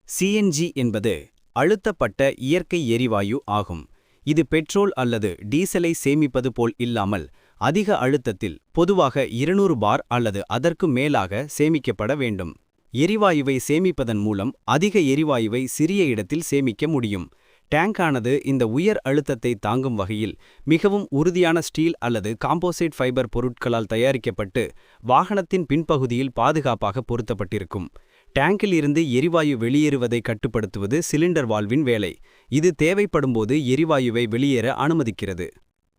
CNG என்பது அழுத்தப்பட்ட இயற்கை எரிவாயு ஆகும். இது பெட்ரோல் அல்லது டீசலை சேமிப்பது போல் இல்லாமல் அதிக அழுத்தத்தில் பொதுவாக 200 பார் அல்லது அதற்கு மேலாக சேமிக்கப்பட வேண்டும். எரிவாயுவை சேமிப்பதன் மூலம் அதிக எரிவாயுவை சிறிய இடத்தில் சேமிக்க முடியும். டேங்கானது இந்த உயர் அழுத்தத்தை தாங்கும் வகையில் மிகவும் உறுதியான ஸ்டீல் அல்லது காம்போசைட் ஃபைபர் பொருட்களால் தயாரிக்கப்பட்டு வாகனத்தின் பின்பகுதியில் பாதுகாப்பாக பொருத்தப்பட்டிருக்கும். டேங்கில் இருந்து எரிவாயு வெளியேறுவதை கட்டுப்படுத்துவது சிலிண்டர் வால்வின் வேலை. இது தேவைப்படும்போது எரிவாயுவை வெளியேற அனுமதிக்கிறது.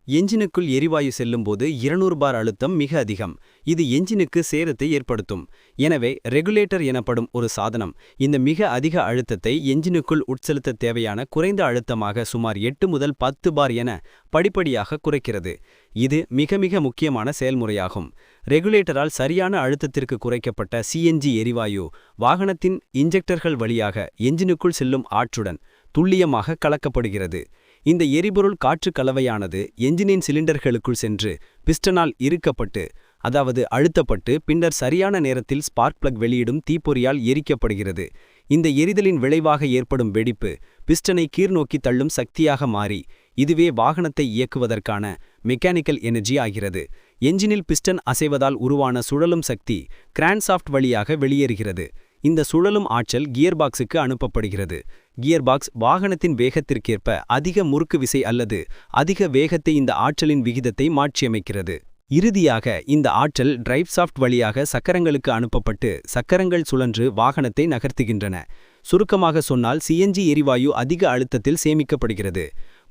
எஞ்சினுக்குள் எரிவாயு செல்லும்போது 200 பார் அழுத்தம் மிக அதிகம். இது எஞ்சினுக்கு சேதத்தை ஏற்படுத்தும். எனவே ரெகுலேட்டர் எனப்படும் ஒரு சாதனம் இந்த மிக அதிக அழுத்தத்தை எஞ்சினுக்குள் உட்செலுத்த தேவையான குறைந்த அழுத்தமாக சுமார் 8 முதல் 10 பார் என படிப்படியாக குறைக்கிறது. இது மிக மிக முக்கியமான செயல்முறையாகும். ரெகுலேட்டரால் சரியான அழுத்தத்திற்கு குறைக்கப்பட்ட சிஎன்ஜி எரிவாயு வாகனத்தின் இன்ஜெக்டர்கள் வழியாக எஞ்சினுக்குள் செல்லும் ஆற்றுடன் துல்லியமாக கலக்கப்படுகிறது. இந்த எரிபொருள் காற்று கலவையானது எஞ்சினின் சிலிண்டர்களுக்குள் சென்று பிஸ்டனால் இறுக்கப்பட்டு அதாவது அழுத்தப்பட்டு பின்னர் சரியான நேரத்தில் ஸ்பார்க் பிளக் வெளியிடும் தீப்பொறியால் எரிக்கப்படுகிறது. இந்த எரிதலின் விளைவாக ஏற்படும் வெடிப்பு பிஸ்டனை கீழ்நோக்கி தள்ளும் சக்தியாக மாறி இதுவே வாகனத்தை இயக்குவதற்கான மெக்கானிக்கல் எனர்ஜி ஆகிறது. எஞ்சினில் பிஸ்டன் அசைவதால் உருவான சுழலும் சக்தி கிரான்சாஃப்ட் வழியாக வெளியேறுகிறது. இந்த சுழலும் ஆற்றல் கியர்பாக்ஸுக்கு அனுப்பப்படுகிறது. கியர்பாக்ஸ் வாகனத்தின் வேகத்திற்கேற்ப அதிக முறுக்கு விசை அல்லது அதிக வேகத்தை இந்த ஆற்றலின் விகிதத்தை மாற்றியமைக்கிறது. இறுதியாக இந்த ஆற்றல் டிரைவ்சாஃப்ட் வழியாக சக்கரங்களுக்கு அனுப்பப்பட்டு சக்கரங்கள் சுழன்று வாகனத்தை நகர்த்துகின்றன. சுருக்கமாக சொன்னால் சிஎன்ஜி எரிவாயு அதிக அழுத்தத்தில் சேமிக்கப்படுகிறது.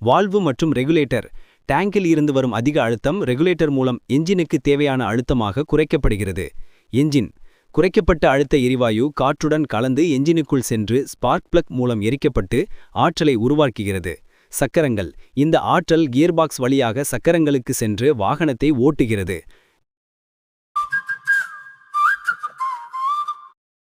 வால்வு மற்றும் ரெகுலேட்டர் டேங்கில் இருந்து வரும் அதிக அழுத்தம் ரெகுலேட்டர் மூலம் எஞ்சினுக்கு தேவையான அழுத்தமாக குறைக்கப்படுகிறது. எஞ்சின் குறைக்கப்பட்ட அழுத்த எரிவாயு காற்றுடன் கலந்து எஞ்சினுக்குள் சென்று ஸ்பார்க் பிளக் மூலம் எரிக்கப்பட்டு ஆற்றலை உருவாக்குகிறது. சக்கரங்கள் இந்த ஆற்றல் கியர்பாக்ஸ் வழியாக சக்கரங்களுக்கு சென்று வாகனத்தை ஓட்டுகிறது.